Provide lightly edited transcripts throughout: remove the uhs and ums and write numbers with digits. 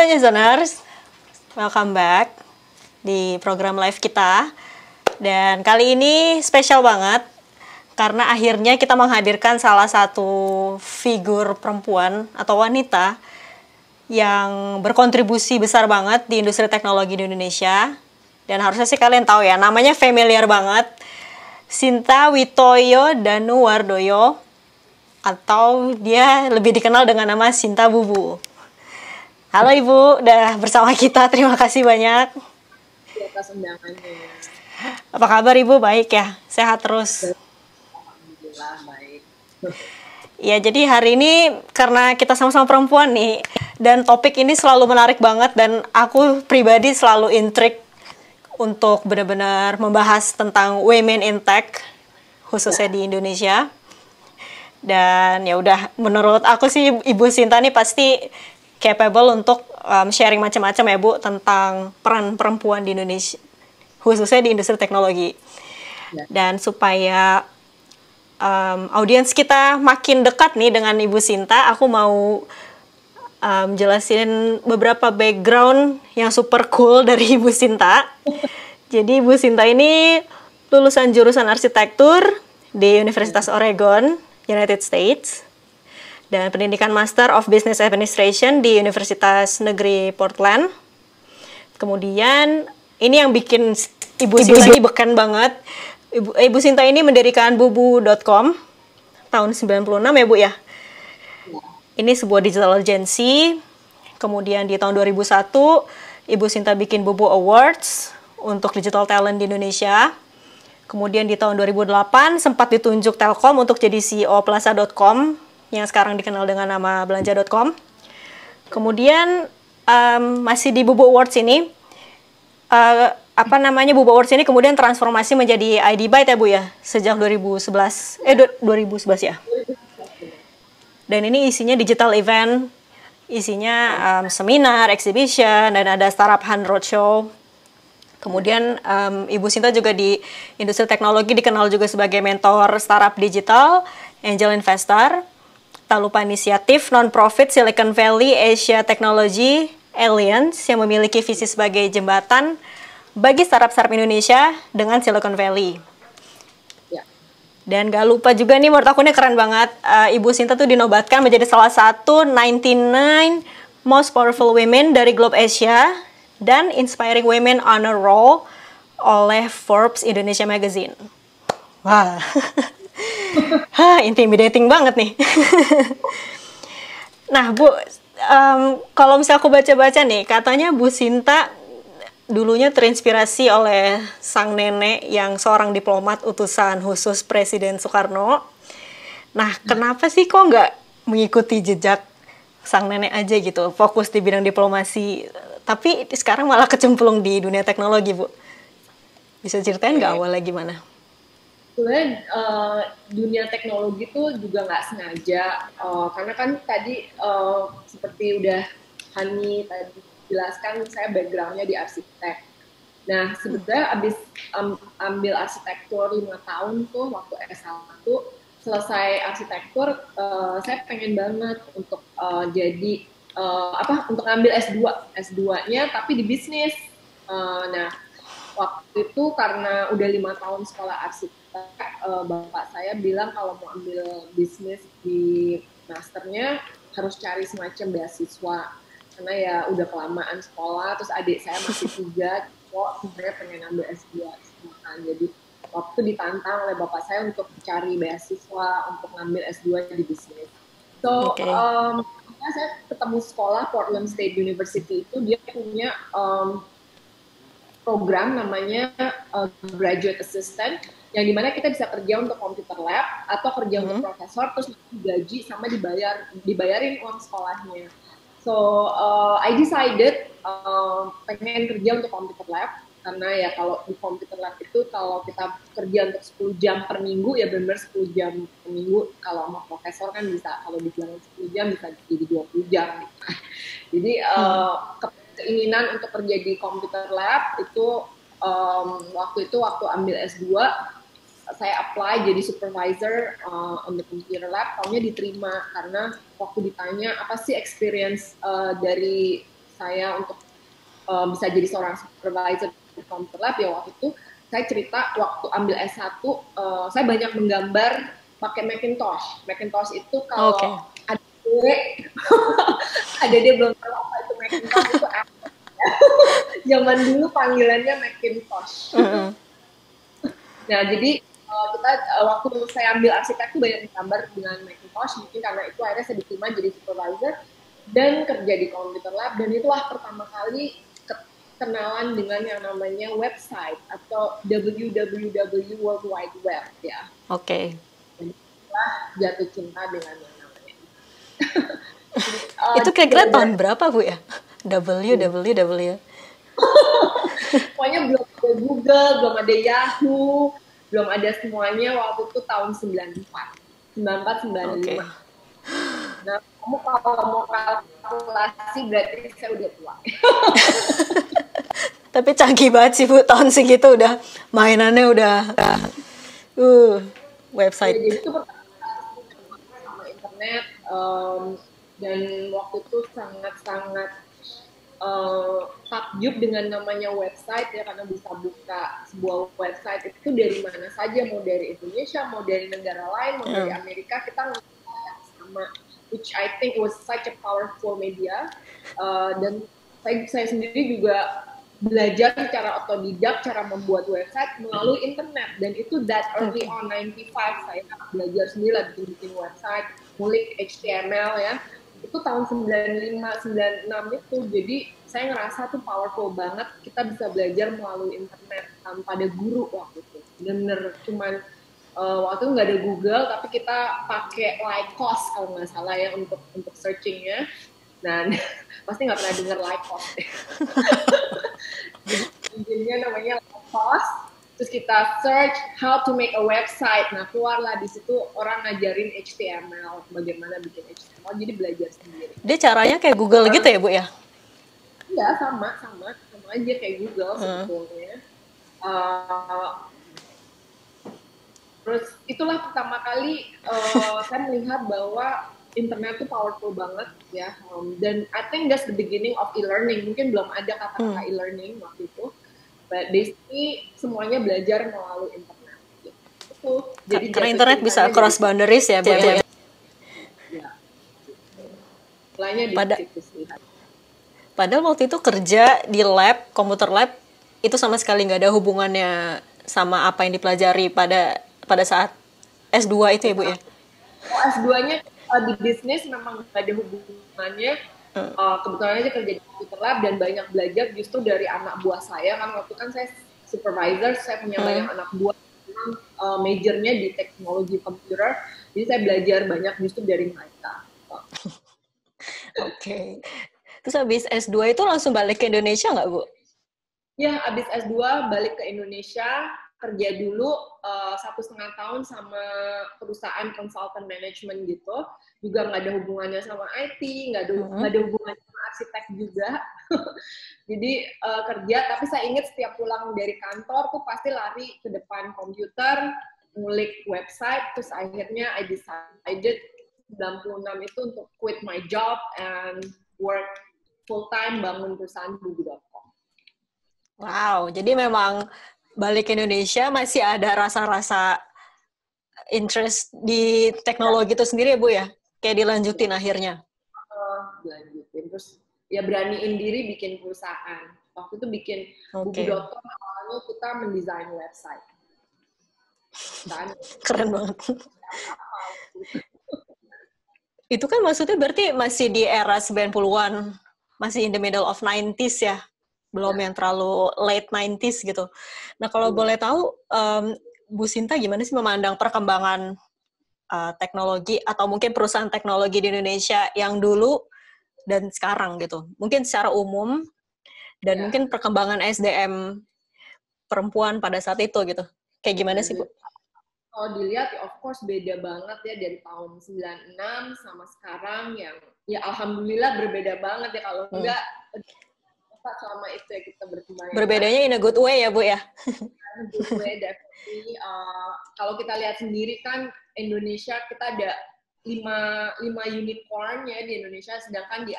listeners, welcome back di program live kita. Dan kali ini spesial banget karena akhirnya kita menghadirkan salah satu figur perempuan atau wanita yang berkontribusi besar banget di industri teknologi di Indonesia. Dan harusnya sih kalian tahu ya, namanya familiar banget. Sinta Witoyo Danuwardoyo, atau dia lebih dikenal dengan nama Sinta Bubu. Halo Ibu, udah bersama kita, terima kasih banyak. Atas undangannya. Apa kabar Ibu? Baik ya? Sehat terus? Alhamdulillah baik. Ya, jadi hari ini karena kita sama-sama perempuan nih, dan topik ini selalu menarik banget, dan aku pribadi selalu intrigue untuk benar-benar membahas tentang women in tech, khususnya di Indonesia. Dan ya udah, menurut aku sih Ibu Sinta nih pasti capable untuk sharing macam-macam ya Bu tentang peran perempuan di Indonesia, khususnya di industri teknologi. Dan supaya audiens kita makin dekat nih dengan Ibu Sinta, aku mau jelasin beberapa background yang super cool dari Ibu Sinta. Jadi Ibu Sinta ini lulusan jurusan arsitektur di Universitas Oregon, United States, dan pendidikan Master of Business Administration di Universitas Negeri Portland. Kemudian ini yang bikin Ibu Sinta ini beken banget. Ibu Sinta ini mendirikan bubu.com tahun 96 ya Bu ya. Ini sebuah digital agency. Kemudian di tahun 2001 Ibu Sinta bikin Bubu Awards untuk digital talent di Indonesia. Kemudian di tahun 2008 sempat ditunjuk Telkom untuk jadi CEO Plaza.com yang sekarang dikenal dengan nama Belanja.com. Kemudian masih di Bubu Awards ini, Bubu Awards ini kemudian transformasi menjadi ID Byte ya Bu ya, sejak 2011 ya. Dan ini isinya digital event, isinya seminar, exhibition, dan ada Startup Hunt Roadshow. Kemudian Ibu Sinta juga di industri teknologi dikenal juga sebagai mentor startup digital, angel investor, tak lupa inisiatif non-profit Silicon Valley Asia Technology Alliance yang memiliki visi sebagai jembatan bagi startup-startup Indonesia dengan Silicon Valley. Ya. Dan gak lupa juga nih, menurut aku ini keren banget, Ibu Sinta tuh dinobatkan menjadi salah satu 99 Most Powerful Women dari Globe Asia dan Inspiring Women Honor Roll oleh Forbes Indonesia Magazine. Wah, intimidating banget nih. Nah Bu, kalau misalnya aku baca-baca nih, katanya Bu Sinta dulunya terinspirasi oleh sang nenek yang seorang diplomat utusan khusus Presiden Soekarno. Nah, kenapa sih kok nggak mengikuti jejak sang nenek aja gitu, fokus di bidang diplomasi, tapi sekarang malah kecemplung di dunia teknologi, Bu? Bisa ceritain nggak awalnya gimana? Sebenarnya dunia teknologi itu juga nggak sengaja, karena kan tadi seperti udah Hani tadi jelaskan, saya backgroundnya di arsitek. Nah, sebenarnya abis ambil arsitektur 5 tahun tuh waktu S1, selesai arsitektur, saya pengen banget untuk untuk ngambil S2-nya tapi di bisnis. Nah, waktu itu karena udah 5 tahun sekolah arsitek, bapak saya bilang kalau mau ambil bisnis di masternya harus cari semacam beasiswa, karena ya udah kelamaan sekolah, terus adik saya masih 3, kok sebenarnya pengen ambil S2 kan. Jadi waktu ditantang oleh bapak saya untuk cari beasiswa untuk ngambil S2 di bisnis. So, saya ketemu sekolah Portland State University itu, dia punya program namanya Graduate Assistant, yang dimana kita bisa kerja untuk computer lab atau kerja untuk profesor, terus digaji sama dibayarin uang sekolahnya. So, I decided pengen kerja untuk computer lab, karena ya kalau di computer lab itu kalau kita kerja untuk 10 jam per minggu, ya benar-benar 10 jam per minggu. Kalau sama profesor kan bisa, kalau dibilang 10 jam bisa jadi 20 jam. Gitu. Jadi keinginan untuk kerja di computer lab itu waktu ambil S2, saya apply jadi supervisor on the computer lab, taunya diterima karena waktu ditanya apa sih experience dari saya untuk bisa jadi seorang supervisor di computer lab, ya waktu itu saya cerita waktu ambil S1 saya banyak menggambar pakai Macintosh. Macintosh itu kalau ada dia belum tahu apa itu Macintosh itu apa. Zaman dulu panggilannya Macintosh. Nah, jadi kita waktu saya ambil arsitek tuh banyak gambar dengan Macintosh, mungkin karena itu akhirnya saya diterima jadi supervisor dan kerja di computer lab, dan itulah pertama kali kenalan dengan yang namanya website atau www World Wide Web ya. Oke. Dan itulah jatuh cinta dengan yang namanya. Itu kira-kira tahun berapa Bu ya? www. Pokoknya belum ada Google, belum ada Yahoo, belum ada semuanya. Waktu itu tahun 94, 95. Okay. Nah, kamu kalau mau kalkulasi berarti saya udah tua. Tapi canggih banget sih Bu, tahun segitu udah mainannya udah website. Ya, jadi itu pertama sama internet, dan waktu itu sangat-sangat takjub dengan namanya website ya, karena bisa buka sebuah website itu dari mana saja, mau dari Indonesia, mau dari negara lain, mau dari Amerika, kita nggak sama, which I think was such a powerful media. Dan saya sendiri juga belajar secara otodidak cara membuat website melalui internet, dan itu that early on 95 saya belajar sendiri lah bikin website, ngulik HTML ya. Itu tahun 95, 96 itu. Jadi saya ngerasa tuh powerful banget kita bisa belajar melalui internet tanpa ada guru waktu itu. Bener-bener cuman waktu itu nggak ada Google, tapi kita pakai Lycos kalau nggak salah ya untuk searchingnya. Nah, pasti nggak pernah dengar Lycos. Jadi intinya namanya Lycos. Terus kita search how to make a website. Nah, keluarlah di situ orang ngajarin HTML, bagaimana bikin HTML. Jadi belajar sendiri. Dia caranya kayak Google gitu ya, Bu ya? Iya, sama aja kayak Google sebetulnya. Terus itulah pertama kali saya melihat bahwa internet itu powerful banget ya. Dan I think that's the beginning of e-learning. Mungkin belum ada kata-kata e-learning waktu itu. But basically semuanya belajar melalui internet. Gitu. Jadi karena internet bisa cross boundaries ya, Bu ya. Padahal waktu itu kerja di lab, komputer lab, itu sama sekali nggak ada hubungannya sama apa yang dipelajari pada saat S2 itu ya, Bu ya? S2-nya di bisnis memang nggak ada hubungannya. Kebetulan aja kerja di computer lab dan banyak belajar justru dari anak buah saya, kan waktu kan saya supervisor, saya punya banyak anak buah, majornya di teknologi komputer, jadi saya belajar banyak justru dari mereka. Oke. Terus habis S2 itu langsung balik ke Indonesia nggak, Bu? Ya, habis S2 balik ke Indonesia, kerja dulu 1,5 tahun sama perusahaan consultant management gitu, juga nggak ada hubungannya sama IT, nggak ada hubungannya sama arsitek juga. Jadi kerja, tapi saya ingat setiap pulang dari kantor tuh pasti lari ke depan komputer, ngulik website, terus akhirnya I decided 96 itu untuk quit my job and work full time bangun perusahaan bugu.com. Wow, jadi memang balik ke Indonesia masih ada rasa-rasa interest di teknologi itu sendiri ya, Bu ya? Kayak dilanjutin akhirnya. Dilanjutin, terus ya beraniin diri bikin perusahaan. Waktu itu bikin buku.com, awalnya kita mendesain website. Dan keren banget. Itu kan maksudnya berarti masih di era 90-an, masih in the middle of 90s ya? Belum yang terlalu late 90s gitu. Nah, kalau boleh tahu, Bu Sinta gimana sih memandang perkembangan teknologi atau mungkin perusahaan teknologi di Indonesia yang dulu dan sekarang gitu? Mungkin secara umum dan mungkin perkembangan SDM perempuan pada saat itu gitu. Kayak gimana sih, Bu? Kalau dilihat ya of course beda banget ya dari tahun 96 sama sekarang, yang ya alhamdulillah berbeda banget ya, kalau enggak selama itu ya kita berkembang. Berbedanya in a good way ya, Bu ya? In a good way, definitely. Kalau kita lihat sendiri kan Indonesia kita ada 5 unicorn ya di Indonesia, sedangkan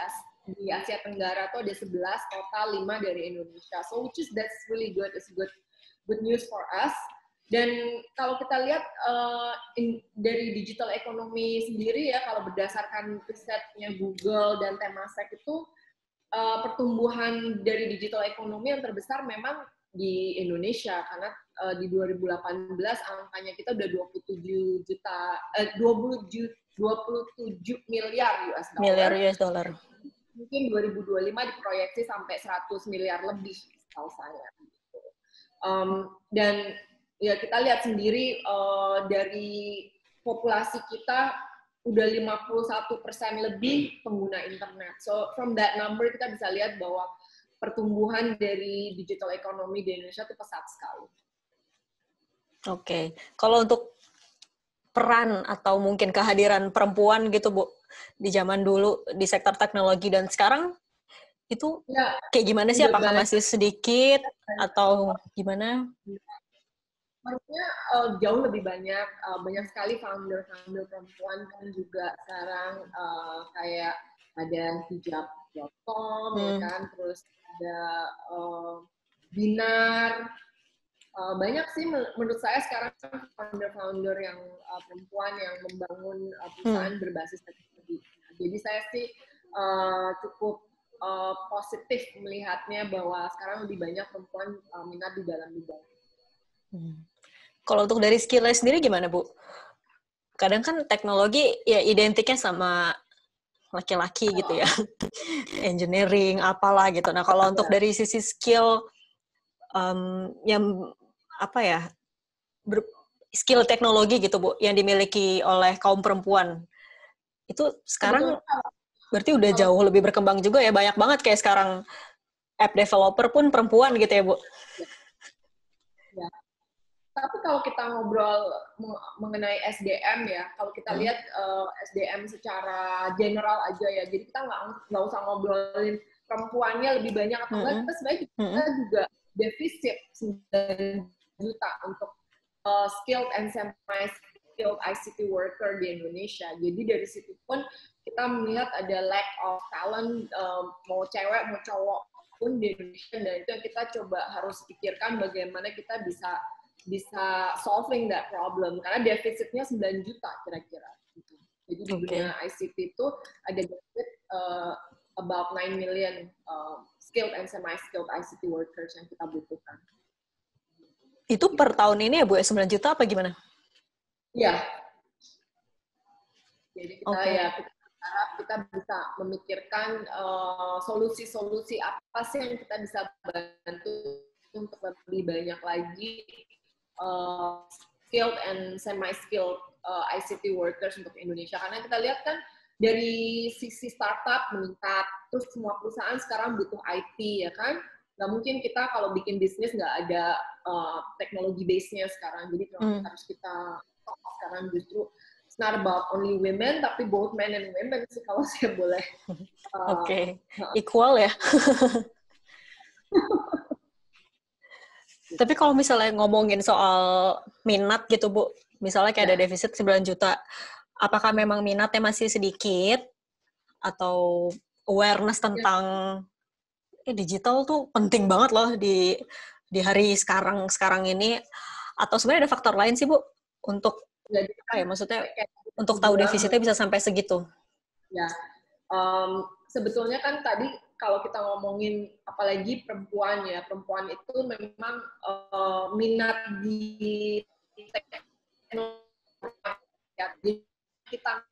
di Asia Tenggara tuh ada 11, total 5 dari Indonesia. So which is that's really good, it's good news for us. Dan kalau kita lihat dari digital economy sendiri ya, kalau berdasarkan risetnya Google dan Temasek itu pertumbuhan dari digital economy yang terbesar memang di Indonesia, karena di 2018 angkanya kita udah 27 miliar US dollar. Miliar US dollar. Mungkin 2025 diproyeksi sampai 100 miliar lebih, setahu saya. Dan ya kita lihat sendiri dari populasi kita udah 51% lebih pengguna internet. So from that number kita bisa lihat bahwa pertumbuhan dari digital economy di Indonesia itu pesat sekali. Oke. Kalau untuk peran atau mungkin kehadiran perempuan gitu Bu, di zaman dulu di sektor teknologi dan sekarang itu ya, kayak gimana sih? Apakah masih sedikit atau gimana? Harusnya jauh lebih banyak, banyak sekali founder-founder perempuan kan juga sekarang kayak ada hijab.com ya kan, terus ada Binar, banyak sih menurut saya sekarang founder-founder yang perempuan yang membangun perusahaan berbasis teknologi. Jadi saya sih cukup positif melihatnya bahwa sekarang lebih banyak perempuan minat di dalam bidang. Kalau untuk dari skill-nya sendiri gimana, Bu? Kadang kan teknologi ya identiknya sama laki-laki gitu ya. Engineering, apalah gitu. Nah, kalau untuk dari sisi skill yang apa ya, skill teknologi gitu, Bu, yang dimiliki oleh kaum perempuan, itu sekarang berarti udah jauh lebih berkembang juga ya. Banyak banget kayak sekarang app developer pun perempuan gitu ya, Bu? Ya. Tapi kalau kita ngobrol mengenai SDM ya, kalau kita lihat SDM secara general aja ya, jadi kita nggak usah ngobrolin perempuannya lebih banyak atau enggak, kita sebenarnya kita juga defisit 9 juta untuk skilled and semi-skilled ICT worker di Indonesia. Jadi dari situ pun kita melihat ada lack of talent, mau cewek mau cowok pun di Indonesia, dan itu yang kita coba harus pikirkan bagaimana kita bisa solving that problem, karena defisitnya 9 juta kira-kira. Jadi di dunia ICT itu ada deficit about 9 million skilled and semi-skilled ICT workers yang kita butuhkan. Itu per tahun ini ya Bu, 9 juta apa gimana? Iya. Jadi kita harap kita bisa memikirkan solusi-solusi apa sih yang kita bisa bantu untuk lebih banyak lagi skilled and semi-skilled ICT workers untuk Indonesia. Karena kita lihat kan dari sisi startup meningkat, terus semua perusahaan sekarang butuh IT ya kan. Nggak mungkin kita kalau bikin bisnis nggak ada teknologi base-nya sekarang. Jadi harus kita sekarang justru it's not about only women, tapi both men and women sih kalau saya boleh. Equal ya. Tapi kalau misalnya ngomongin soal minat gitu Bu, misalnya kayak ada defisit 9 juta, apakah memang minatnya masih sedikit? Atau awareness tentang digital tuh penting banget loh di hari sekarang ini? Atau sebenarnya ada faktor lain sih Bu? Untuk, maksudnya untuk tahu defisitnya bisa sampai segitu? Ya, sebetulnya kan tadi kalau kita ngomongin apalagi perempuan ya, perempuan itu memang minat di teknologi. Kita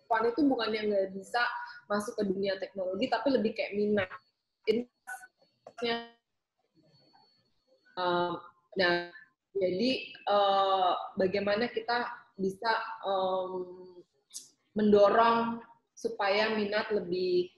perempuan itu bukan yang nggak bisa masuk ke dunia teknologi, tapi lebih kayak minat. Nah, jadi bagaimana kita bisa mendorong supaya minat lebih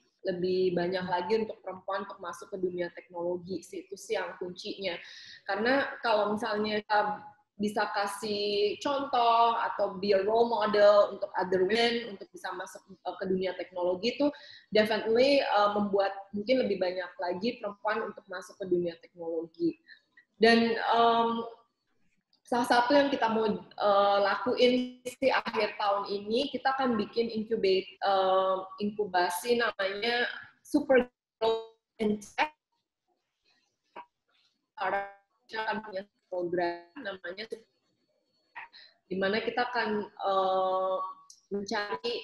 banyak lagi untuk perempuan untuk masuk ke dunia teknologi sih, itu sih yang kuncinya. Karena kalau misalnya kita bisa kasih contoh atau be a role model untuk other women untuk bisa masuk ke dunia teknologi, itu definitely membuat mungkin lebih banyak lagi perempuan untuk masuk ke dunia teknologi. Dan salah satu yang kita mau lakuin di akhir tahun ini, kita akan bikin inkubasi namanya super in tech, akan punya program namanya di mana kita akan mencari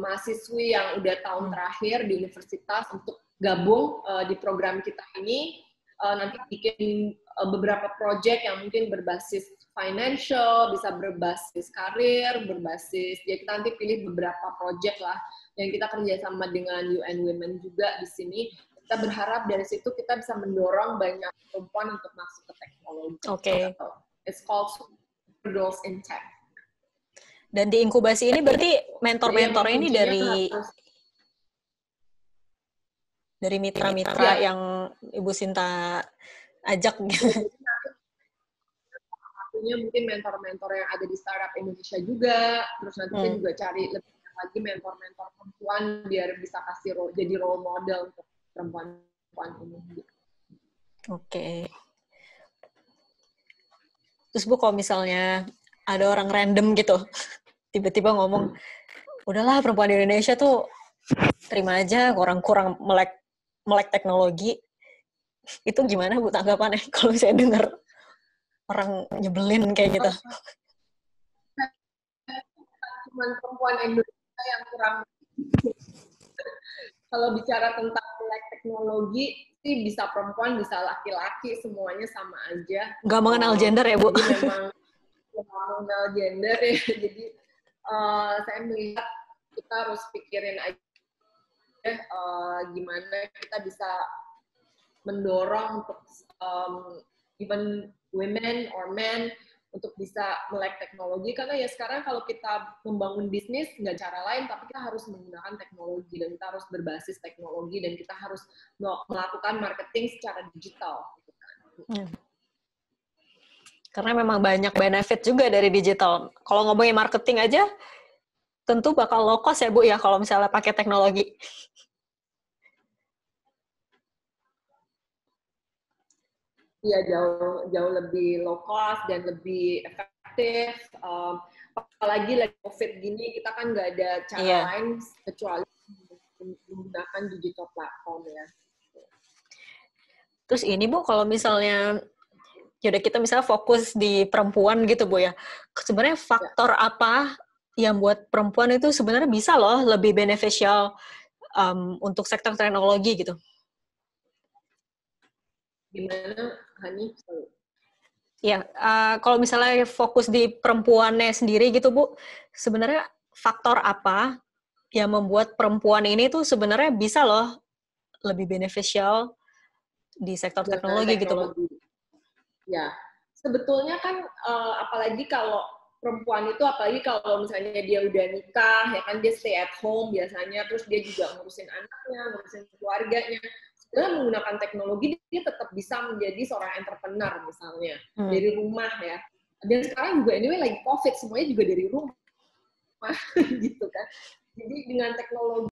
mahasiswi yang udah tahun terakhir di universitas untuk gabung di program kita ini, nanti bikin beberapa project yang mungkin berbasis financial, bisa berbasis karir, berbasis, ya kita nanti pilih beberapa project lah yang kita kerjasama dengan UN Women juga di sini. Kita berharap dari situ kita bisa mendorong banyak perempuan untuk masuk ke teknologi. Oke. It's called Girls in Tech. Dan di inkubasi ini berarti mentor-mentor ini dari mitra-mitra yang Ibu Sinta ajak gitu. Artinya mungkin mentor-mentor yang ada di startup Indonesia juga, terus nanti kita juga cari lebih lagi mentor-mentor perempuan biar bisa jadi role model untuk perempuan ini. Oke. Terus Bu, kalau misalnya ada orang random gitu, tiba-tiba ngomong, udahlah perempuan di Indonesia tuh terima aja, kurang melek teknologi. Itu gimana Bu tanggapannya kalau saya dengar orang nyebelin kayak gitu? Cuman perempuan Indonesia yang kurang. Kalau bicara tentang melek teknologi, sih bisa perempuan, bisa laki-laki, semuanya sama aja. Nggak mengenal gender ya Bu? Jadi memang nggak mengenal gender ya. Jadi saya melihat kita harus pikirin aja gimana kita bisa mendorong untuk even women or men untuk bisa melek teknologi, karena ya sekarang kalau kita membangun bisnis nggak cara lain, tapi kita harus menggunakan teknologi dan kita harus berbasis teknologi dan kita harus melakukan marketing secara digital. Karena memang banyak benefit juga dari digital. Kalau ngomongin marketing aja, tentu bakal low cost ya Bu ya kalau misalnya pakai teknologi. Iya, jauh lebih low cost dan lebih efektif. Apalagi lagi COVID gini, kita kan nggak ada cara lain kecuali menggunakan digital platform ya. Terus ini Bu, kalau misalnya yaudah kita misalnya fokus di perempuan gitu Bu ya, sebenarnya faktor apa yang buat perempuan itu sebenarnya bisa loh lebih beneficial untuk sektor teknologi gitu? Gimana, Hani? Ya, kalau misalnya fokus di perempuannya sendiri gitu Bu, sebenarnya faktor apa yang membuat perempuan ini tuh sebenarnya bisa loh lebih beneficial di sektor teknologi gitu Bu? Ya, sebetulnya kan apalagi kalau perempuan itu, apalagi kalau misalnya dia udah nikah, ya kan dia stay at home biasanya, terus dia juga ngurusin anaknya, ngurusin keluarganya. Sebenarnya menggunakan teknologi, dia tetap bisa menjadi seorang entrepreneur misalnya, dari rumah ya. Dan sekarang juga anyway lagi COVID, semuanya juga dari rumah, gitu kan. Jadi dengan teknologi.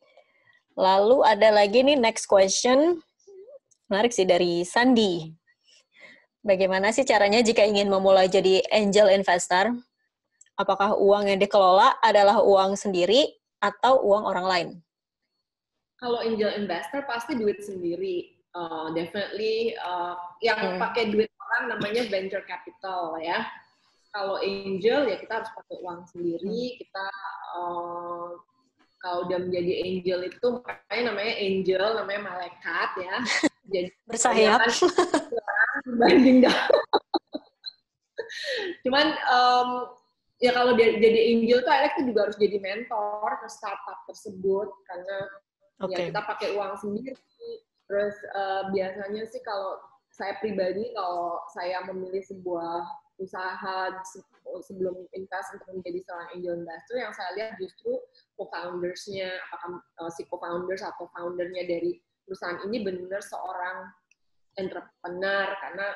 Lalu ada lagi nih next question, menarik sih dari Sandi. Bagaimana sih caranya jika ingin memulai jadi angel investor? Apakah uang yang dikelola adalah uang sendiri atau uang orang lain? Kalau angel investor pasti duit sendiri, definitely yang pakai duit orang namanya venture capital ya. Kalau angel ya kita harus pakai uang sendiri. Kita kalau udah menjadi angel itu makanya namanya angel, namanya malaikat ya. Jadi bersayap. Dibanding cuman ya kalau jadi angel tuh akhirnya kita juga harus jadi mentor ke startup tersebut karena ya kita pakai uang sendiri. Terus biasanya sih kalau saya pribadi, kalau saya memilih sebuah usaha sebelum invest untuk menjadi seorang angel investor, yang saya lihat justru co-foundersnya, apakah si co-founders atau foundernya dari perusahaan ini benar-benar seorang entrepreneur, karena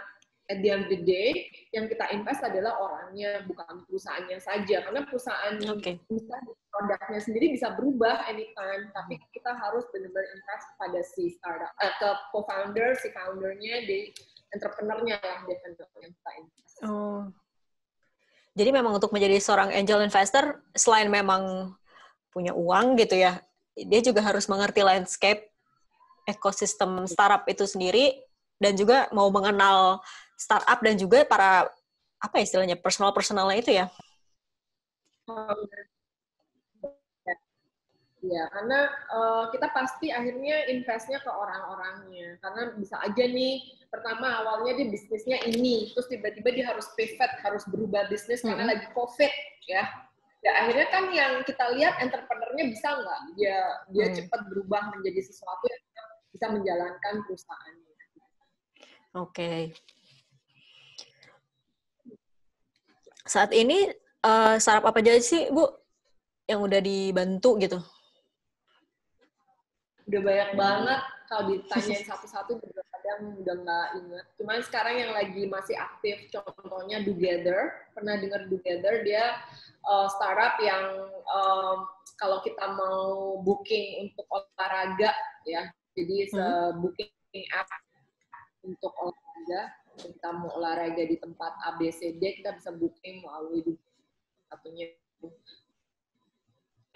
at the end of the day yang kita invest adalah orangnya, bukan perusahaannya saja, karena perusahaan produknya sendiri bisa berubah anytime, tapi kita harus benar-benar invest pada si startup, ke co-founder, si foundernya, di entrepreneurnya lah yang kita invest. Jadi memang untuk menjadi seorang angel investor, selain memang punya uang gitu ya, dia juga harus mengerti landscape ekosistem startup itu sendiri dan juga mau mengenal startup dan juga para apa istilahnya personalnya itu ya. Ya, karena kita pasti akhirnya investnya ke orang-orangnya. Karena bisa aja nih, pertama awalnya dia bisnisnya ini, terus tiba-tiba dia harus pivot, harus berubah bisnis karena lagi COVID, ya. Ya akhirnya kan yang kita lihat entrepreneurnya bisa nggak? Dia cepat berubah menjadi sesuatu yang bisa menjalankan perusahaannya. Oke. Saat ini startup apa aja sih, Bu, yang udah dibantu gitu? Udah banyak banget, kalau ditanyain satu-satu kadang udah nggak inget. Cuman sekarang yang lagi masih aktif, contohnya Together. Pernah dengar Together? Dia startup yang kalau kita mau booking untuk olahraga, ya, jadi booking app untuk olahraga. Kita mau olahraga di tempat A, B, C, D, kita bisa booking melalui satunya.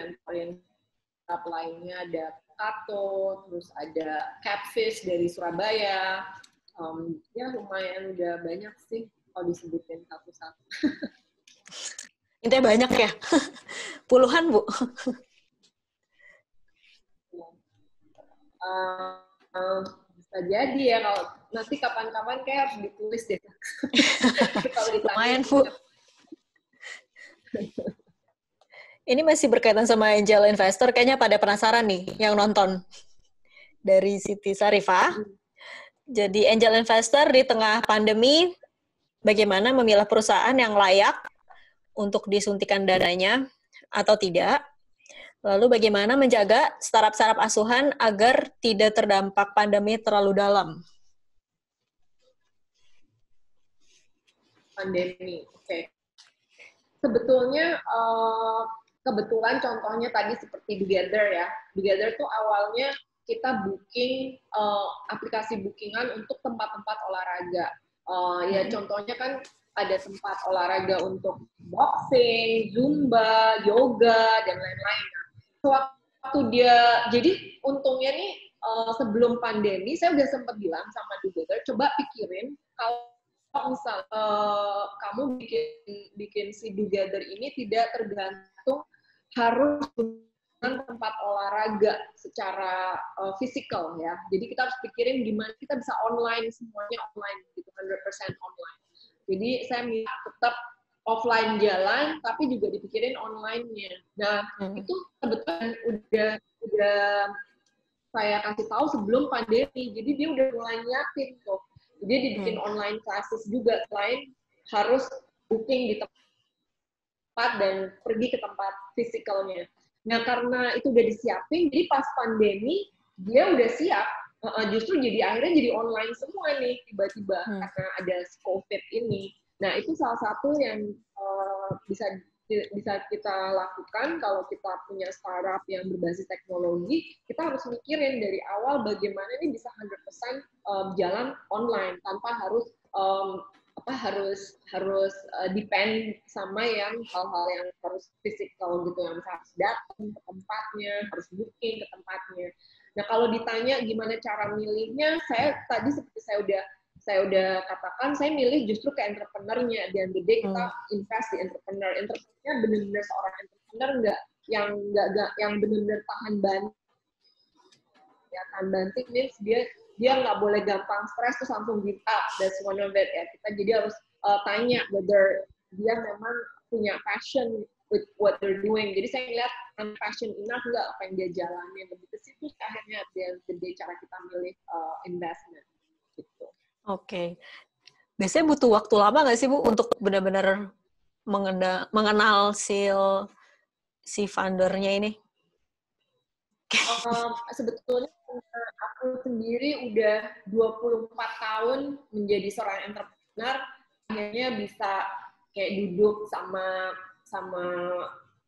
Yang lainnya ada Kato, terus ada Catfish dari Surabaya. Ya lumayan udah banyak sih kalau disebutin satu-satu. Intinya banyak ya? Puluhan, Bu? Bisa jadi ya, kalau nanti kapan-kapan kayak harus ditulis deh. Lumayan, Bu. Ini masih berkaitan sama angel investor, kayaknya pada penasaran nih yang nonton. Dari Siti Sarifah. Jadi angel investor di tengah pandemi, bagaimana memilah perusahaan yang layak untuk disuntikan dananya atau tidak? Lalu bagaimana menjaga startup-startup asuhan agar tidak terdampak pandemi terlalu dalam? Pandemi, oke. Sebetulnya kebetulan contohnya tadi seperti Together ya. Together tuh awalnya kita booking aplikasi bookingan untuk tempat-tempat olahraga. Ya contohnya kan ada tempat olahraga untuk boxing, zumba, yoga dan lain-lain. Waktu dia, jadi untungnya nih sebelum pandemi saya udah sempat bilang sama Together, coba pikirin kalau misal kamu bikin si Together ini tidak tergantung harus dengan tempat olahraga secara fisikal ya. Jadi kita harus pikirin gimana kita bisa online, semuanya online gitu, 100% online. Jadi saya minta tetap offline jalan tapi juga dipikirin online-nya. Nah, itu kebetulan udah saya kasih tahu sebelum pandemi. Jadi dia udah mulai nyiapin tuh. Dia dibikin online classes juga, selain harus booking di tempat dan pergi ke tempat fisikalnya. Nah, karena itu udah disiapin, jadi pas pandemi, dia udah siap. Justru jadi akhirnya jadi online semua nih, tiba-tiba, karena ada COVID ini. Nah, itu salah satu yang bisa kita lakukan kalau kita punya startup yang berbasis teknologi. Kita harus mikirin dari awal bagaimana ini bisa 100% jalan online tanpa harus depend sama yang hal-hal yang harus fisikal gitu, yang harus datang ke tempatnya, harus booking ke tempatnya. Nah, kalau ditanya gimana cara milihnya, saya tadi seperti saya udah katakan, saya milih justru ke entrepreneurnya. Di end of the day kita invest di entrepreneur. Entrepreneurnya benar-benar seorang entrepreneur yang benar-benar tahan banting. Ya, tahan banting means dia nggak boleh gampang stres terus langsung give up. That's one of it ya. Kita jadi harus tanya whether dia memang punya passion with what they're doing. Jadi saya lihat passion enough nggak apa yang dia jalani. Lebih ke situ akhirnya the cara kita milih investment gitu. Oke. Biasanya butuh waktu lama nggak sih, Bu, untuk benar-benar mengenal si foundernya ini? Sebetulnya aku sendiri udah 24 tahun menjadi seorang entrepreneur, akhirnya bisa kayak duduk sama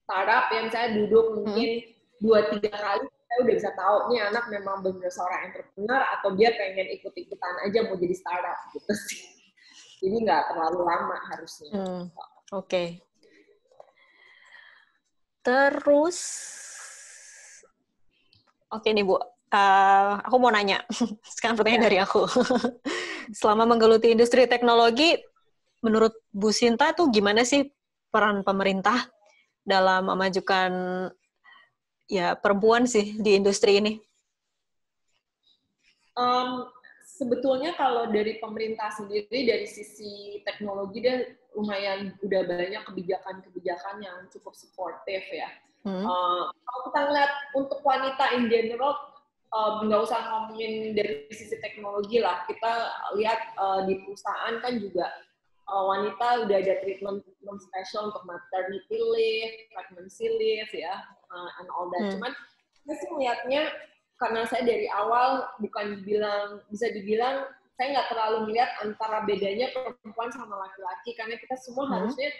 startup yang saya duduk mungkin 2-3 kali, saya udah bisa tahu nih anak memang benar seorang entrepreneur atau dia pengen ikut-ikutan aja mau jadi startup gitu sih. Jadi nggak terlalu lama harusnya. Oke. Terus, oke nih Bu, Aku mau nanya, sekarang pertanyaan Ya. dari aku. Selama menggeluti industri teknologi, menurut Bu Sinta tuh gimana sih peran pemerintah dalam memajukan ya perempuan sih di industri ini? Sebetulnya kalau dari pemerintah sendiri dari sisi teknologi dia lumayan udah banyak kebijakan-kebijakan yang cukup suportif ya. Kalau kita ngeliat untuk wanita in general, nggak usah ngomongin dari sisi teknologi lah. Kita lihat di perusahaan kan juga wanita udah ada treatment special untuk maternity leave, pregnancy leave ya, and all that. Cuman saya sih melihatnya karena saya dari awal bisa dibilang saya nggak terlalu melihat antara bedanya perempuan sama laki-laki karena kita semua harusnya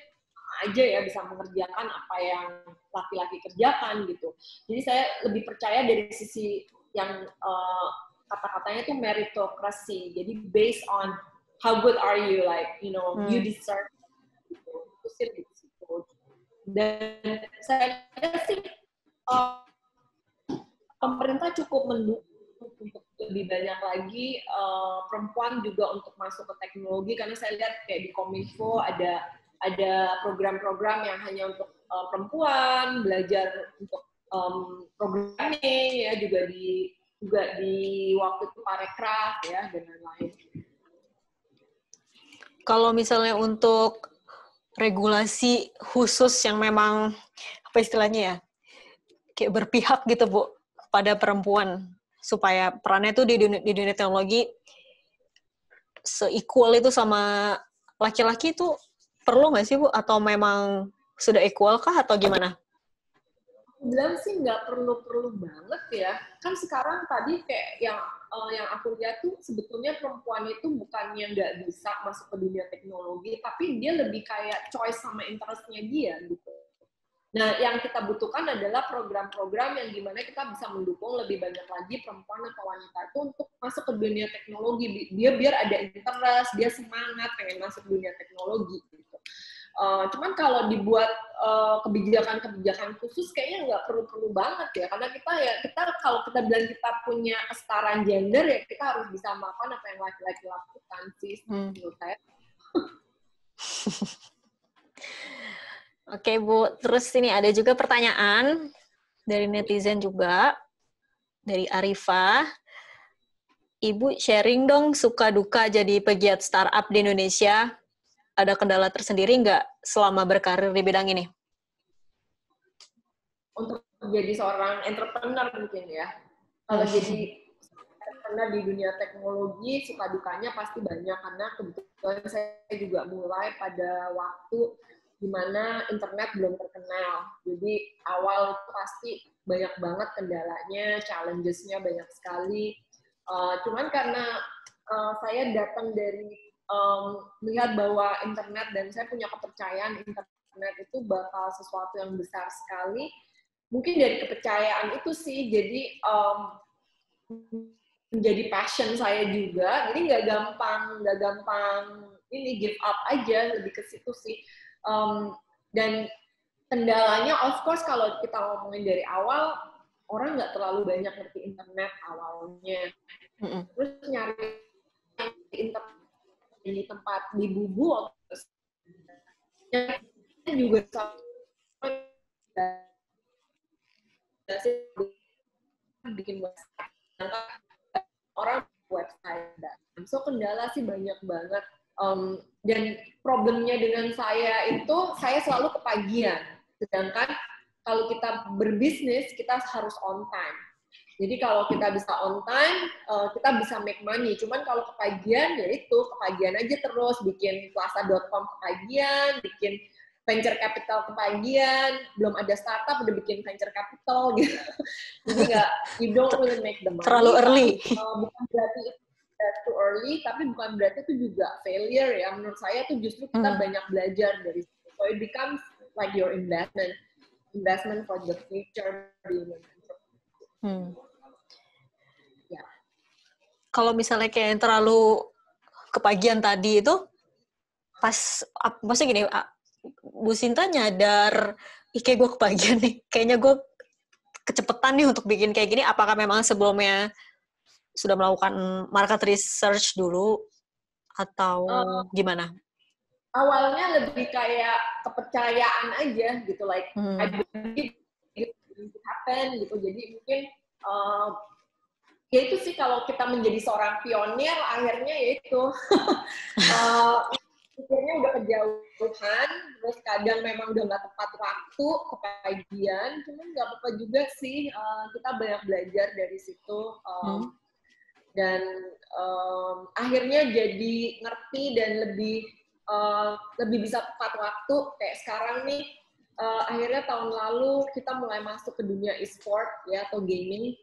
aja ya bisa mengerjakan apa yang laki-laki kerjakan gitu. Jadi saya lebih percaya dari sisi yang kata-katanya tuh meritocracy. Jadi based on how good are you, like you deserve gitu. Itu sih di situ. Dan saya sih pemerintah cukup mendukung untuk lebih banyak lagi perempuan juga untuk masuk ke teknologi karena saya lihat kayak di Kominfo ada program-program yang hanya untuk perempuan belajar untuk programming ya juga di waktu itu Parekraf ya dan lain-lain. Kalau misalnya untuk regulasi khusus yang memang apa istilahnya ya kayak berpihak gitu Bu pada perempuan supaya perannya tuh di dunia teknologi se-equal itu sama laki-laki itu perlu nggak sih Bu atau memang sudah equal kah atau gimana? Bilang sih nggak perlu banget ya. Kan sekarang tadi kayak yang aku lihat tuh sebetulnya perempuan itu bukannya nggak bisa masuk ke dunia teknologi, tapi dia lebih kayak choice sama interest-nya dia gitu. Nah, yang kita butuhkan adalah program-program yang gimana kita bisa mendukung lebih banyak lagi perempuan atau wanita itu untuk masuk ke dunia teknologi. Dia biar ada interest, dia semangat pengen masuk dunia teknologi gitu. Cuman kalau dibuat kebijakan-kebijakan khusus kayaknya nggak perlu banget ya karena kita kalau kita bilang kita punya kesetaraan gender ya kita harus bisa melakukan apa yang laki-laki lakukan sih menurut saya. Oke Bu, terus ini ada juga pertanyaan dari netizen juga dari Arifah. Ibu sharing dong suka duka jadi pegiat startup di Indonesia. Ada kendala tersendiri nggak selama berkarir di bidang ini? Untuk jadi seorang entrepreneur mungkin ya. Kalau jadi entrepreneur di dunia teknologi, suka dukanya pasti banyak karena kebetulan saya juga mulai pada waktu di mana internet belum terkenal. Jadi awal pasti banyak banget kendalanya, challenges-nya banyak sekali. Cuman karena saya datang dari melihat bahwa internet dan saya punya kepercayaan internet itu bakal sesuatu yang besar sekali. Mungkin dari kepercayaan itu sih, jadi menjadi passion saya juga. Jadi nggak gampang ini give up aja, lebih ke situ sih. Dan kendalanya, of course, kalau kita ngomongin dari awal, orang nggak terlalu banyak ngerti internet awalnya. Terus nyari internet di tempat di bubu, juga bikin website. Orang website. So kendala sih banyak banget. Dan problemnya dengan saya itu, saya selalu kepagian. Sedangkan kalau kita berbisnis, kita harus on time. Jadi kalau kita bisa on time, kita bisa make money. Cuman kalau kepagian, ya itu kepagian aja terus. Bikin plaza.com kepagian, bikin venture capital kepagian, belum ada startup udah bikin venture capital gitu. Jadi nggak, you don't really make the money. Terlalu early. Bukan berarti too early, tapi bukan berarti itu juga failure ya. Menurut saya tuh justru kita banyak belajar dari situ. So it becomes like your investment for the future. Ya. Kalau misalnya kayak yang terlalu kepagian tadi itu, maksudnya gini, Bu Sinta nyadar, kayak gue kepagian nih, kayaknya gue kecepatan nih untuk bikin kayak gini? Apakah memang sebelumnya sudah melakukan market research dulu atau gimana? Awalnya lebih kayak kepercayaan aja gitu, like I believe it will happen gitu. Jadi mungkin ya itu sih, kalau kita menjadi seorang pionir akhirnya ya itu pikirnya udah kejauhan, terus kadang memang udah nggak tepat waktu kepagian, cuman nggak apa-apa juga sih, kita banyak belajar dari situ. Dan akhirnya jadi ngerti dan lebih bisa tepat waktu. Kayak sekarang nih, akhirnya tahun lalu kita mulai masuk ke dunia e-sport ya, atau gaming,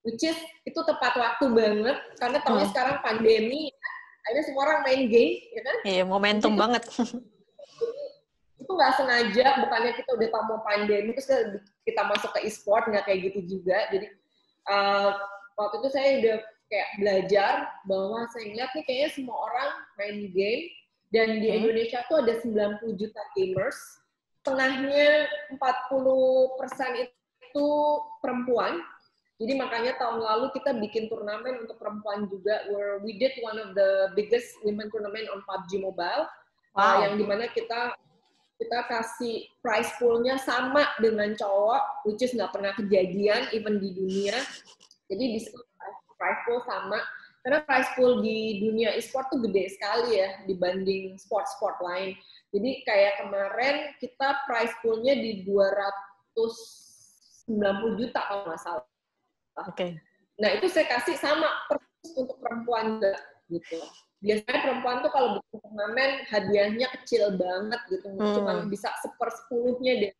which is itu tepat waktu banget karena tahunnya sekarang pandemi, akhirnya semua orang main game, ya kan? Iya, momentum itu, banget. Itu nggak sengaja, bukannya kita udah tahu mau pandemi terus kita masuk ke e-sport, nggak kayak gitu juga. Jadi waktu itu saya udah kayak belajar bahwa saya ngeliat nih kayaknya semua orang main game, dan di Indonesia tuh ada 90 juta gamers, setengahnya 40% itu perempuan. Jadi makanya tahun lalu kita bikin turnamen untuk perempuan juga, where we did one of the biggest women tournament on PUBG Mobile, yang dimana kita kasih prize pool-nya sama dengan cowok, which is nggak pernah kejadian even di dunia. Jadi di prize pool sama, karena prize pool di dunia e-sport tuh gede sekali ya dibanding sport-sport lain. Jadi kayak kemarin kita prize pool-nya di 290 juta kalau nggak salah. Oke. Nah itu saya kasih sama persis untuk perempuan juga gitu. Biasanya perempuan tuh kalau bikin turnamen hadiahnya kecil banget gitu, cuma bisa 1/10-nya deh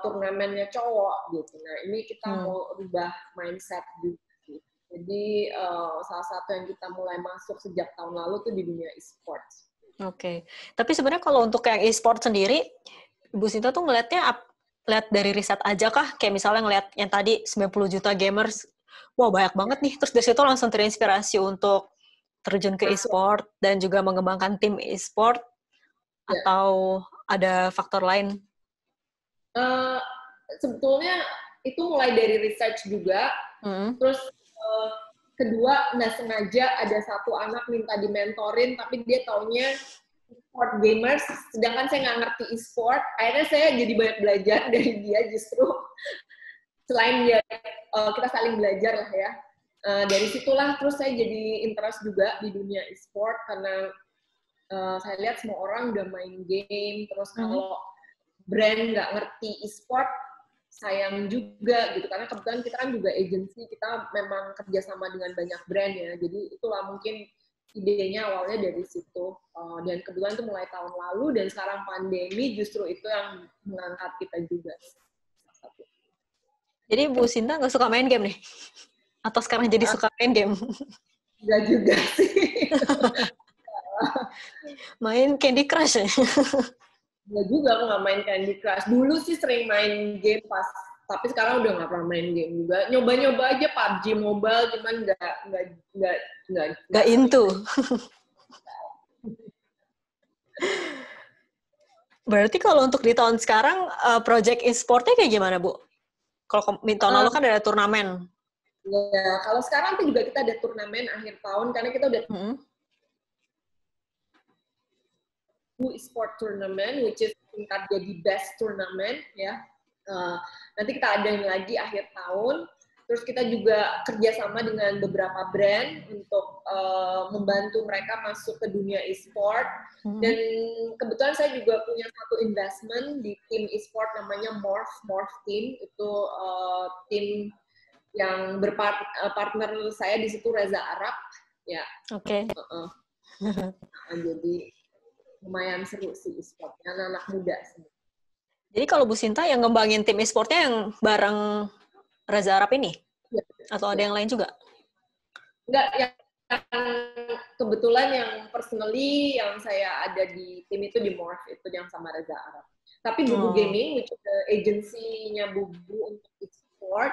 turnamennya cowok gitu. Nah ini kita mau rubah mindset juga. Jadi salah satu yang kita mulai masuk sejak tahun lalu tuh di dunia e-sports. Oke. Tapi sebenarnya kalau untuk yang e-sport sendiri, Bu Sinta tuh ngelihatnya lihat dari riset aja kah? Kayak misalnya ngelihat yang tadi 90 juta gamers, wah banyak banget nih. Terus dari situ langsung terinspirasi untuk terjun ke e-sport dan juga mengembangkan tim e-sport, atau ada faktor lain? Sebetulnya itu mulai dari research juga. Terus kedua, nggak sengaja ada satu anak minta dimentorin, tapi dia taunya e-sport gamers, sedangkan saya nggak ngerti e-sport. Akhirnya saya jadi banyak belajar dari dia justru. Selain dia, kita saling belajar lah ya. Dari situlah terus saya jadi interest juga di dunia e-sport, karena saya lihat semua orang udah main game, terus kalau brand nggak ngerti e-sport, sayang juga gitu, karena kebetulan kita kan juga agency, kita memang kerjasama dengan banyak brand ya, jadi itulah mungkin idenya awalnya dari situ, dan kebetulan itu mulai tahun lalu, dan sekarang pandemi justru itu yang mengangkat kita juga. Jadi Bu Sinta nggak suka main game nih? Atau sekarang jadi suka main game? Nggak juga sih. Main Candy Crush ya? Nggak juga, aku nggak main Candy Crush. Dulu sih sering main game pas, tapi sekarang udah nggak pernah main game juga. Nyoba-nyoba aja PUBG Mobile, cuman nggak into. Berarti kalau untuk di tahun sekarang, project e-sportnya kayak gimana, Bu? Kalau tahun lalu kan ada turnamen. Ya, kalau sekarang tuh juga kita ada turnamen akhir tahun, karena kita udah e-sport tournament, which is tingkat jadi best tournament ya. Nanti kita adain lagi akhir tahun. Terus kita juga kerjasama dengan beberapa brand untuk membantu mereka masuk ke dunia e-sport. Dan kebetulan saya juga punya satu investment di tim e-sport namanya Morph Team. Itu tim yang berpartner saya di situ Reza Arab. Ya. Oke. Jadi lumayan seru sih e-sportnya, anak-anak muda sih. Jadi kalau Bu Sinta yang ngembangin tim e-sportnya yang bareng Reza Arab ini? Ya. Atau ada yang lain juga? Enggak, yang kebetulan yang personally yang saya ada di tim itu di Morph, itu yang sama Reza Arab. Tapi Bubu Gaming, which is the agency-nya Bubu untuk e-sport,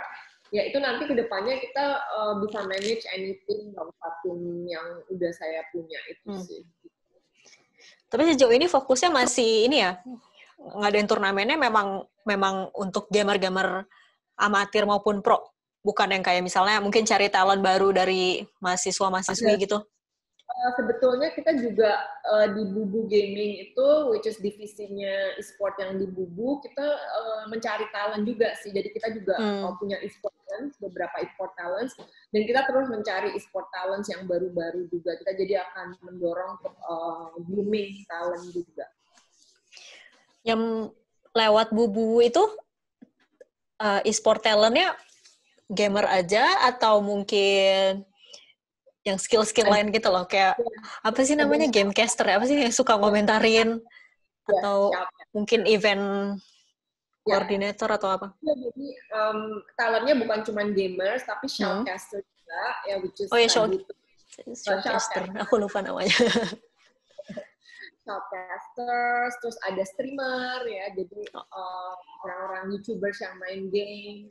ya itu nanti kedepannya kita bisa manage anything dalam satu yang udah saya punya itu sih. Tapi sejauh ini fokusnya masih ini ya, ngadain turnamennya memang untuk gamer-gamer amatir maupun pro? Bukan yang kayak misalnya mungkin cari talent baru dari mahasiswa-mahasiswi gitu. Sebetulnya kita juga di Bubu Gaming itu, which is divisinya e-sport yang di Bubu, kita mencari talent juga sih. Jadi kita juga punya e-sport talents, beberapa e-sport talents, dan kita terus mencari e-sport talents yang baru-baru juga. Kita jadi akan mendorong untuk grooming talent juga. Yang lewat Bubu itu e-sport talentnya gamer aja atau mungkin yang skill-skill lain gitu loh, kayak apa sih namanya, gamecaster, apa sih yang suka ngomentarin, atau mungkin event koordinator atau apa? Ya, jadi talentnya bukan cuma gamers, tapi shoutcaster juga, ya, which is shoutcaster, aku lupa namanya. Shoutcasters, terus ada streamer ya, jadi orang-orang YouTubers yang main game.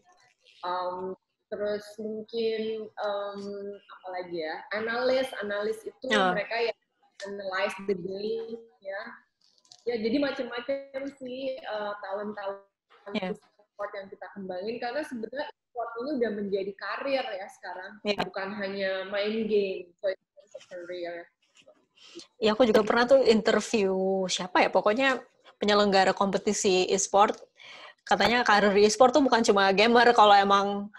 Terus mungkin apa lagi ya, analis itu mereka yang analyze the game ya. Ya jadi macam-macam sih talent-talent sport yang kita kembangin, karena sebenarnya sport ini udah menjadi karir ya sekarang, bukan hanya main game, so it's a career. Ya aku juga pernah tuh interview siapa ya, pokoknya penyelenggara kompetisi e-sport, katanya karir e-sport tuh bukan cuma gamer, kalau emang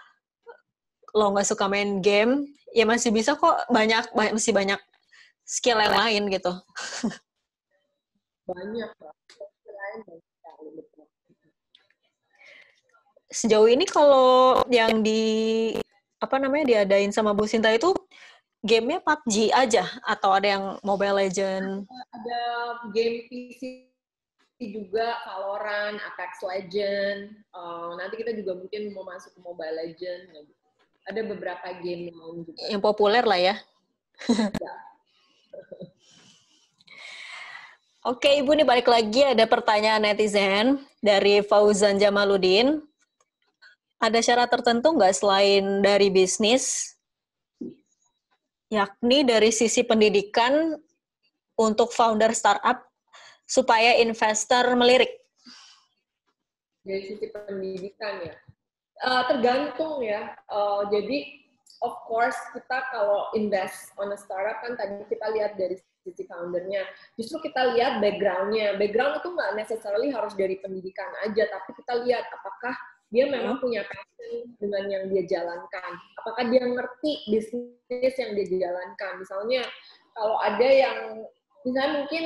lo nggak suka main game, ya masih bisa kok, masih banyak skill yang lain gitu. Banyak. Sejauh ini kalau yang diadain sama Bu Sinta itu gamenya PUBG aja atau ada yang Mobile Legends? Ada game PC juga, Valorant, Apex Legends. Nanti kita juga mungkin mau masuk ke Mobile Legends. Ada beberapa game yang juga. Yang populer lah ya. Oke, Ibu, nih balik lagi ada pertanyaan netizen dari Fauzan Jamaluddin. Ada syarat tertentu nggak selain dari bisnis, yakni dari sisi pendidikan untuk founder startup supaya investor melirik? Dari sisi pendidikan ya, tergantung ya. Jadi of course kita kalau invest on a startup kan tadi kita lihat dari sisi foundernya, justru kita lihat background-nya. Background itu nggak necessarily harus dari pendidikan aja, tapi kita lihat apakah dia memang punya passion dengan yang dia jalankan. Apakah dia ngerti bisnis yang dia jalankan. Misalnya kalau ada yang, misalnya mungkin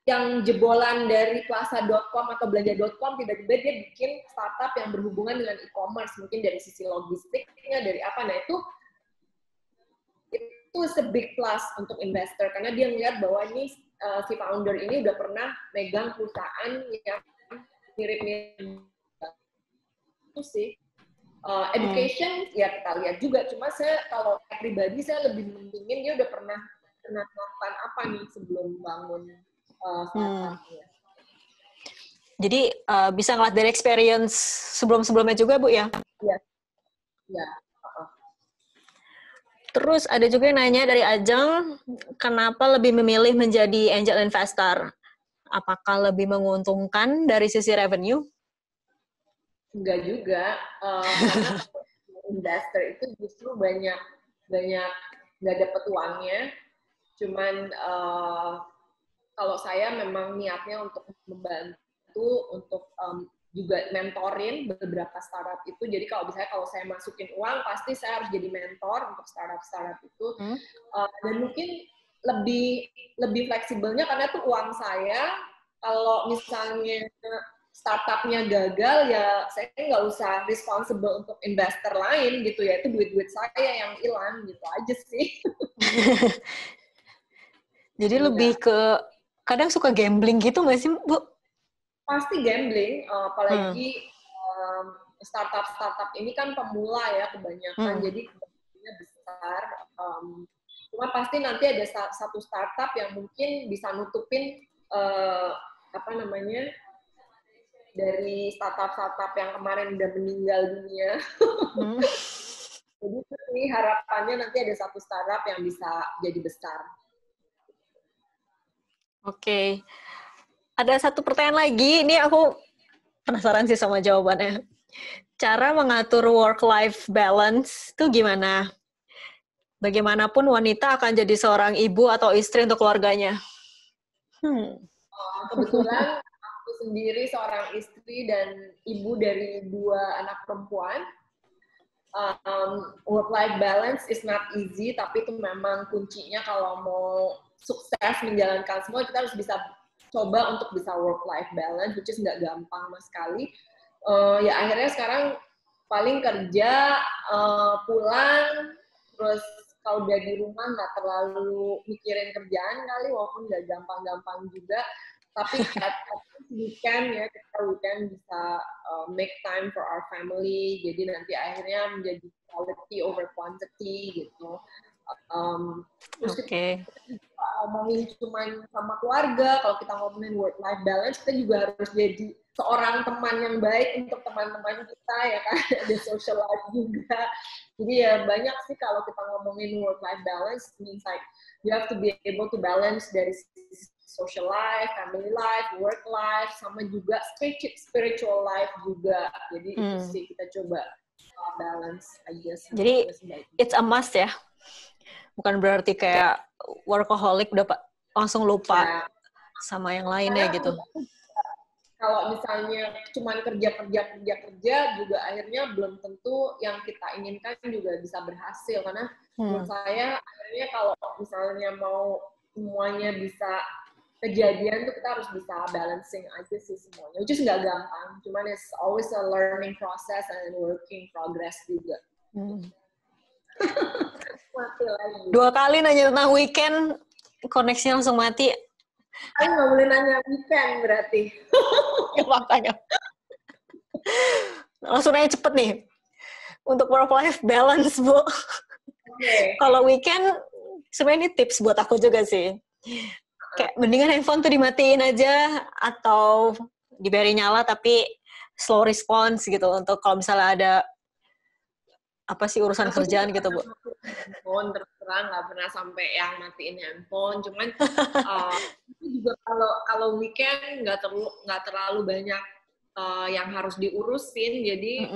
yang jebolan dari plaza.com atau belanja.com, tiba-tiba dia bikin startup yang berhubungan dengan e-commerce, mungkin dari sisi logistiknya, dari apa, nah itu a big plus untuk investor, karena dia melihat bahwa ini si founder ini udah pernah megang perusahaan yang mirip-mirip. Itu sih. Education ya kita lihat juga, cuma saya kalau pribadi saya lebih mentingin dia udah pernah melakukan apa nih sebelum bangun startupnya. Jadi bisa ngeliat dari experience sebelum-sebelumnya juga, Bu, ya? Iya. Ya. Terus ada juga yang nanya dari Ajeng, kenapa lebih memilih menjadi angel investor? Apakah lebih menguntungkan dari sisi revenue? Enggak juga, karena investor itu justru banyak nggak dapat uangnya. Cuman kalau saya memang niatnya untuk membantu, untuk juga mentorin beberapa startup itu. Jadi kalau saya masukin uang, pasti saya harus jadi mentor untuk startup itu. Dan mungkin lebih fleksibelnya karena itu uang saya. Kalau misalnya startupnya gagal, ya saya nggak usah responsible untuk investor lain gitu ya, itu duit saya yang hilang gitu aja sih. Jadi lebih ke kadang suka gambling gitu nggak sih, Bu? Pasti gambling, apalagi startup ini kan pemula ya kebanyakan, jadi kebanyakannya besar. Cuma pasti nanti ada satu startup yang mungkin bisa nutupin dari startup yang kemarin udah meninggal dunia. Jadi ini harapannya nanti ada satu startup yang bisa jadi besar. Oke. Ada satu pertanyaan lagi, ini aku penasaran sih sama jawabannya. cara mengatur work-life balance itu gimana? Bagaimanapun wanita akan jadi seorang ibu atau istri untuk keluarganya. Kebetulan aku sendiri seorang istri dan ibu dari 2 anak perempuan. Work-life balance is not easy, tapi itu memang kuncinya kalau mau sukses menjalankan semua, kita harus bisa coba untuk bisa work-life balance, which is nggak gampang mas sekali. Ya akhirnya sekarang paling kerja, pulang, terus kalau udah di rumah nggak terlalu mikirin kerjaan kali, walaupun nggak gampang-gampang juga. Tapi at weekend ya, kita weekend bisa make time for our family, jadi nanti akhirnya menjadi quality over quantity gitu. Terus kita ngomongin cuma sama keluarga, kalau kita ngomongin work-life balance, kita juga harus jadi seorang teman yang baik untuk teman-teman kita, ya kan, ada social life juga. Jadi ya banyak sih kalau kita ngomongin work-life balance, means like you have to be able to balance dari social life, family life, work life, sama juga spiritual life juga. Jadi itu sih kita coba balance aja. Jadi it's a must ya? Bukan berarti kayak workaholic udah langsung lupa sama yang lainnya gitu. Kalau misalnya cuma kerja juga akhirnya belum tentu yang kita inginkan juga bisa berhasil, karena menurut saya akhirnya kalau misalnya mau semuanya bisa kejadian tuh kita harus bisa balancing aja sih semuanya, which is nggak gampang, cuman it's always a learning process and working progress juga. Mati lagi. 2 kali nanya tentang weekend, koneksinya langsung mati. Kan nggak boleh nanya weekend berarti. Ya makanya. Langsung nanya cepet nih. Untuk work-life balance, Bu. Kalau weekend, sebenarnya ini tips buat aku juga sih. Kayak mendingan handphone tuh dimatiin aja, atau dibiarin nyala tapi slow response gitu, untuk kalau misalnya ada apa sih urusan kerjaan gitu, Bu. Handphone terus terang nggak pernah sampai yang matiin handphone, cuman itu juga kalau weekend nggak terlalu banyak yang harus diurusin, jadi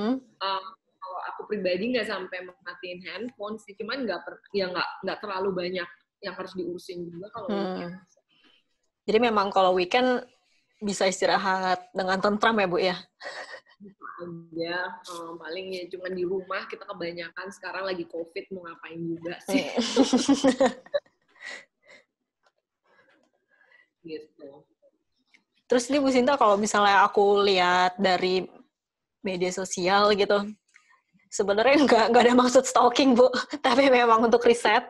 kalau aku pribadi nggak sampai matiin handphone sih, cuman nggak terlalu banyak yang harus diurusin juga kalau weekend. Jadi memang kalau weekend bisa istirahat dengan tentram ya, Bu ya? Aja, paling ya cuma di rumah, kita kebanyakan sekarang lagi COVID, mau ngapain juga sih. Gitu. Terus nih Bu Sinta, kalau misalnya aku lihat dari media sosial gitu, sebenarnya nggak ada maksud stalking, Bu, tapi memang untuk riset.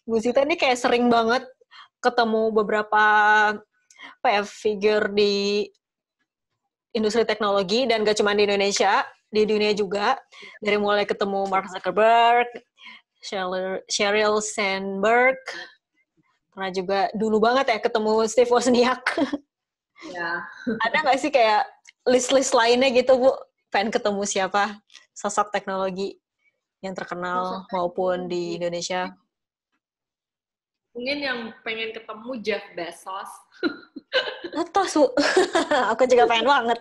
Bu Sinta ini kayak sering banget ketemu beberapa figure di industri teknologi, dan gak cuma di Indonesia, di dunia juga. Dari mulai ketemu Mark Zuckerberg, Sheryl Sandberg, pernah juga dulu banget ya ketemu Steve Wozniak. Ya. Ada nggak sih kayak list-list lainnya gitu, Bu? Pengen ketemu siapa sosok teknologi yang terkenal maupun di Indonesia? Mungkin yang pengen ketemu Jeff Bezos. Atas, Bu. Aku juga pengen banget.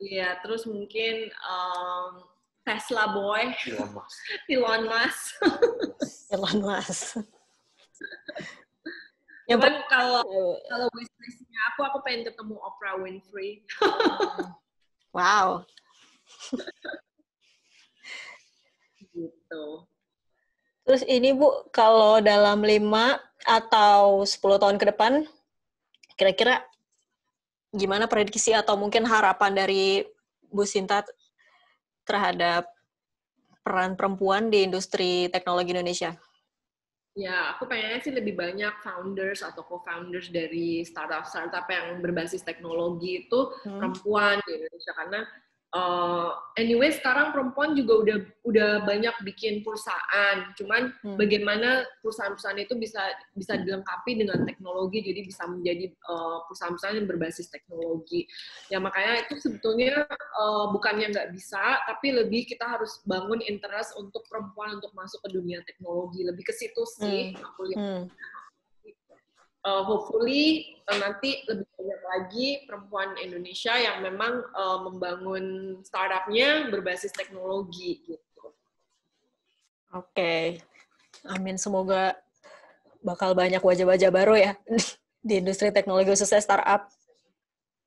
Iya, terus mungkin Tesla Boy. Elon Musk. Elon Musk. Cuman kalau wishlistnya aku pengen ketemu Oprah Winfrey. Wow. Gitu. Terus ini Bu, kalau dalam 5 atau 10 tahun ke depan, kira-kira gimana prediksi atau mungkin harapan dari Bu Sinta terhadap peran perempuan di industri teknologi Indonesia? Ya, aku pengennya sih lebih banyak founders atau co-founders dari startup yang berbasis teknologi itu perempuan di Indonesia, karena anyway sekarang perempuan juga udah banyak bikin perusahaan, cuman bagaimana perusahaan-perusahaan itu bisa dilengkapi dengan teknologi, jadi bisa menjadi perusahaan-perusahaan yang berbasis teknologi. Ya makanya itu sebetulnya bukannya nggak bisa, tapi lebih kita harus bangun interest untuk perempuan untuk masuk ke dunia teknologi, lebih ke situ sih aku lihat. Hopefully nanti lebih banyak lagi perempuan Indonesia yang memang membangun startupnya berbasis teknologi gitu. Oke. Amin, semoga bakal banyak wajah-wajah baru ya di industri teknologi khususnya startup.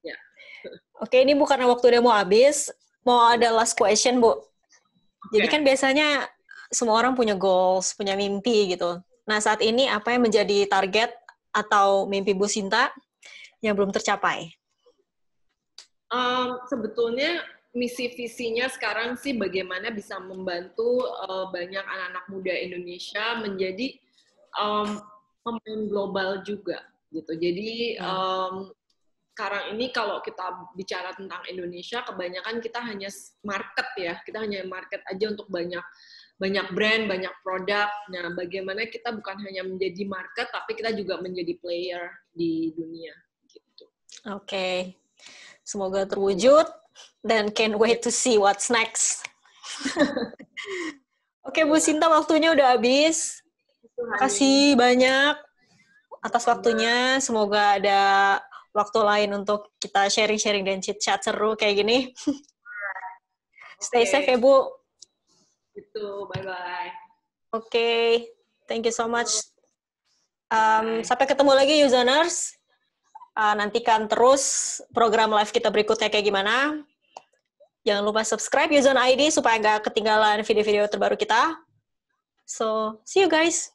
Ya. Oke, ini bukan waktu udah mau habis, mau ada last question, Bu. Jadi kan biasanya semua orang punya goals, punya mimpi gitu. Nah, saat ini apa yang menjadi target atau mimpi Bu Sinta yang belum tercapai? Sebetulnya misi visinya sekarang sih bagaimana bisa membantu banyak anak-anak muda Indonesia menjadi pemain global juga gitu. Jadi sekarang ini kalau kita bicara tentang Indonesia, kebanyakan kita hanya market ya, kita hanya market aja untuk banyak brand, banyak produk. Nah, bagaimana kita bukan hanya menjadi market, tapi kita juga menjadi player di dunia gitu. Oke. Semoga terwujud dan can't wait to see what's next. Oke, Bu Sinta, waktunya udah habis. Terima kasih banyak atas waktunya. Semoga ada waktu lain untuk kita sharing-sharing dan chit-chat seru kayak gini. Stay safe ya, Bu. Gitu, bye-bye. Oke, thank you so much. Sampai ketemu lagi, userners. Nantikan terus program live kita berikutnya kayak gimana. Jangan lupa subscribe Uzon ID supaya nggak ketinggalan video-video terbaru kita. So, see you guys!